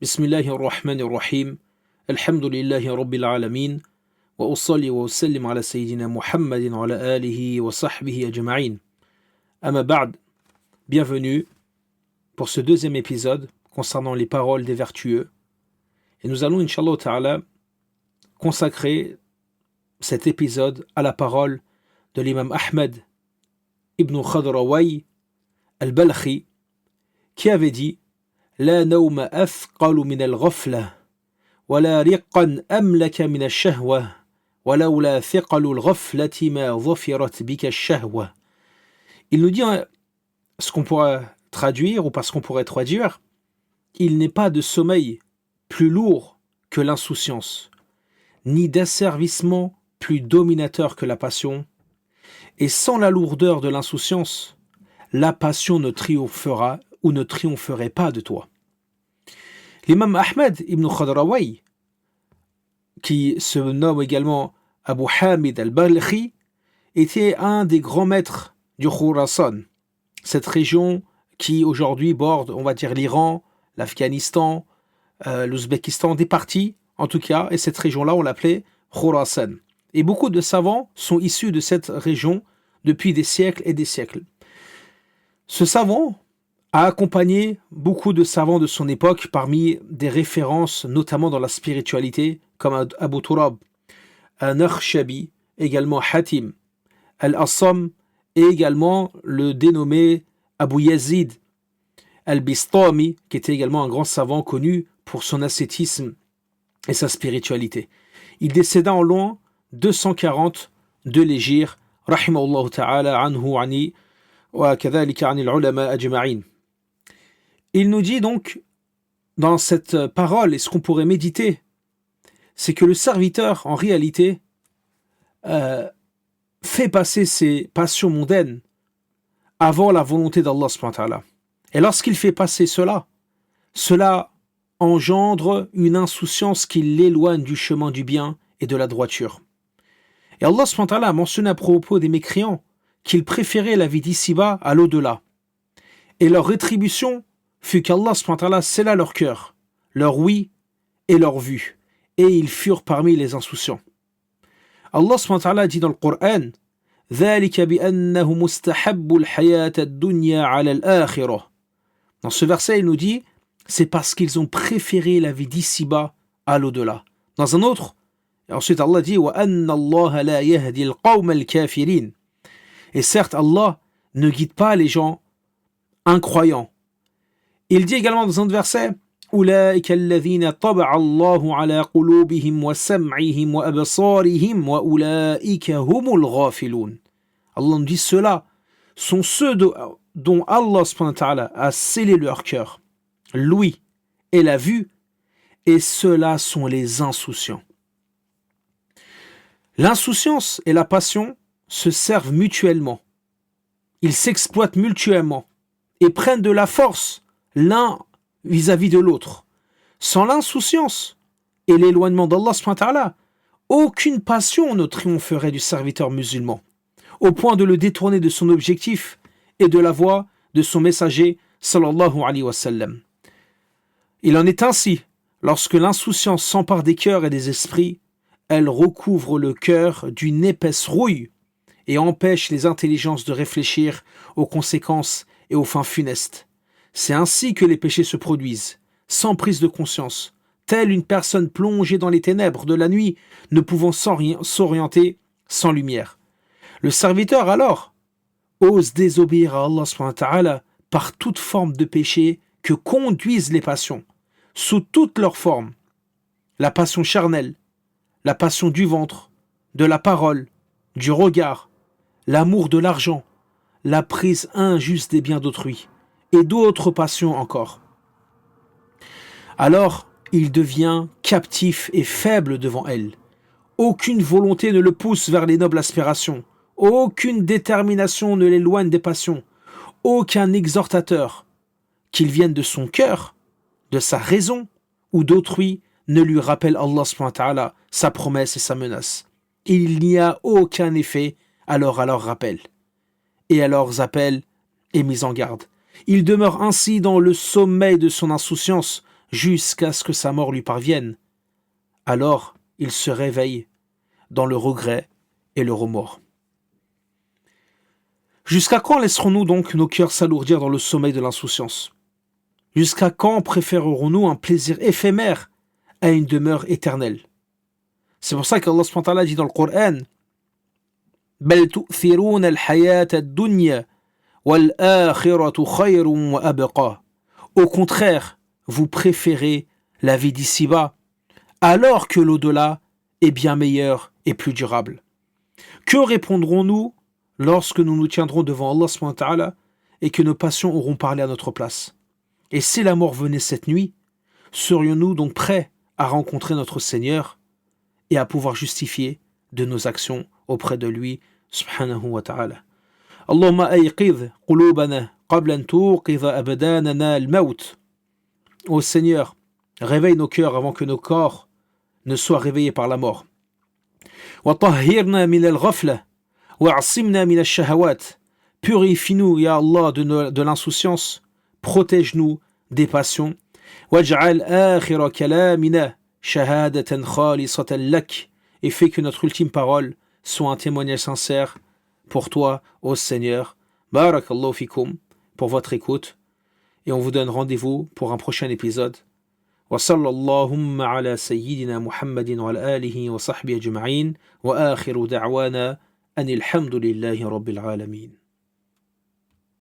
بسم الله الرحمن الرحيم الحمد لله رب العالمين وأصلي وأسلم على سيدنا محمد وعلى آله وصحبه أجمعين أما بعد. Bienvenue pour ce deuxième épisode concernant les paroles des vertueux. Et nous allons, Inch'Allah Ta'ala, consacrer cet épisode à la parole de l'imam Ahmed ibn Khadraway al-Balkhi, qui avait dit لا نوم أثقل من الغفلة ولا رقا أملك من الشهوة ولولا ثقل الغفلة ما ظفرت بك الشهوة. Il nous dit ce qu'on pourrait traduire, ou parce qu'on pourrait traduire, il n'est pas de sommeil plus lourd que l'insouciance, ni d'asservissement plus dominateur que la passion, et sans la lourdeur de l'insouciance, la passion ne triomphera ou ne triompherait pas de toi. L'imam Ahmed ibn Khadraway, qui se nomme également Abu Hamid al-Balkhi, était un des grands maîtres du Khurasan, cette région qui aujourd'hui borde, on va dire, l'Iran, l'Afghanistan, l'Ouzbékistan, des parties en tout cas, et cette région-là on l'appelait Khurasan. Et beaucoup de savants sont issus de cette région depuis des siècles et des siècles. Ce savant a accompagné beaucoup de savants de son époque parmi des références notamment dans la spiritualité comme Abu Turab, Nakhshabi, également Hatim, Al-Assam et également le dénommé Abu Yazid Al-Bistami, qui était également un grand savant connu pour son ascétisme et sa spiritualité. Il décéda en l'an 240 de l'Hégire, rahimahullah ta'ala anhu ani wa kadhalika anil ulama ajma'in. Il nous dit donc, dans cette parole, et ce qu'on pourrait méditer, c'est que le serviteur, en réalité, fait passer ses passions mondaines avant la volonté d'Allah subhanahu wa ta'ala. Et lorsqu'il fait passer cela engendre une insouciance qui l'éloigne du chemin du bien et de la droiture. Et Allah subhanahu wa ta'ala a mentionné à propos des mécréants qu'ils préféraient la vie d'ici-bas à l'au-delà. Et leur rétribution fut qu'Allah subhanahu wa ta'ala scella leur cœur, leur oui et leur vue, et ils furent parmi les insouciants. Allah subhanahu wa ta'ala dit dans le Coran ذَلِكَ بِأَنَّهُ مُسْتَحَبُّ الْحَيَاةَ الدُّنْيَا عَلَى الْآخِرَةِ. Dans ce verset, il nous dit c'est parce qu'ils ont préféré la vie d'ici-bas à l'au-delà. Dans un autre, et ensuite Allah dit وَأَنَّ اللَّهَ لَا يَهْدِي الْقَوْمَ الْكَافِرِينَ. Et certes, Allah ne guide pas les gens incroyants. Il dit également dans un autre verset أولئك الذين طبع الله على قلوبهم وسمعهم وأبصارهم وأولئك هم الغافلون. Allah nous dit ceux-là sont ceux dont Allah subhanahu wa ta'ala a scellé leur cœur, l'ouïe et la vue, et ceux-là sont les insouciants. L'insouciance et la passion se servent mutuellement. Ils s'exploitent mutuellement et prennent de la force l'un vis-à-vis de l'autre. Sans l'insouciance et l'éloignement d'Allah subhanahu wa ta'ala, aucune passion ne triompherait du serviteur musulman, au point de le détourner de son objectif et de la voie de son messager sallallahu alayhi wa sallam. Il en est ainsi, lorsque l'insouciance s'empare des cœurs et des esprits, elle recouvre le cœur d'une épaisse rouille et empêche les intelligences de réfléchir aux conséquences et aux fins funestes. C'est ainsi que les péchés se produisent, sans prise de conscience, telle une personne plongée dans les ténèbres de la nuit, ne pouvant s'orienter sans lumière. Le serviteur alors ose désobéir à Allah subhanahu wa ta'ala par toute forme de péché que conduisent les passions, sous toutes leurs formes. La passion charnelle, la passion du ventre, de la parole, du regard, l'amour de l'argent, la prise injuste des biens d'autrui, et d'autres passions encore. Alors, il devient captif et faible devant elle. Aucune volonté ne le pousse vers les nobles aspirations. Aucune détermination ne l'éloigne des passions. Aucun exhortateur, qu'il vienne de son cœur, de sa raison ou d'autrui, ne lui rappelle Allah subhanahu wa ta'ala, sa promesse et sa menace. Il n'y a aucun effet alors à leur rappel et à leurs appels et mis en garde. Il demeure ainsi dans le sommeil de son insouciance jusqu'à ce que sa mort lui parvienne. Alors, il se réveille dans le regret et le remords. Jusqu'à quand laisserons-nous donc nos cœurs s'alourdir dans le sommeil de l'insouciance? Jusqu'à quand préférerons-nous un plaisir éphémère à une demeure éternelle? C'est pour ça qu'Allah subhanahu wa ta'ala dit dans le Coran بل تؤثرون الحياة الدنيا والآخرة خير وأبقى. Au contraire, vous préférez la vie d'ici-bas, alors que l'au-delà est bien meilleur et plus durable. Que répondrons-nous lorsque nous nous tiendrons devant Allah subhanahu wa ta'ala et que nos passions auront parlé à notre place? Et si la mort venait cette nuit, serions-nous donc prêts à rencontrer notre Seigneur et à pouvoir justifier de nos actions auprès de lui subhanahu wa ta'ala? Allahumma ayqidh qulubana qabla an tuqidha abdanana al-maut. Ô Seigneur, réveille nos cœurs avant que nos corps ne soient réveillés par la mort. Wa tahhirna min al-ghafla wa asimna min ash-shahawat. Purifie-nous, ya Allah, de l'insouciance, protège-nous des passions. Waj'al akhira kalamina shahadatan khalisatan lak. Et fais que notre ultime parole soit un témoignage sincère pour toi, ô Seigneur. Barakallahu fikum pour votre écoute. Et on vous donne rendez-vous pour un prochain épisode. Wa sallallahu ala sayyidina Muhammadin wa ala alihi wa sahbihi ajma'in. Wa akhiru da'wana anil hamdulillahi rabbil alamin.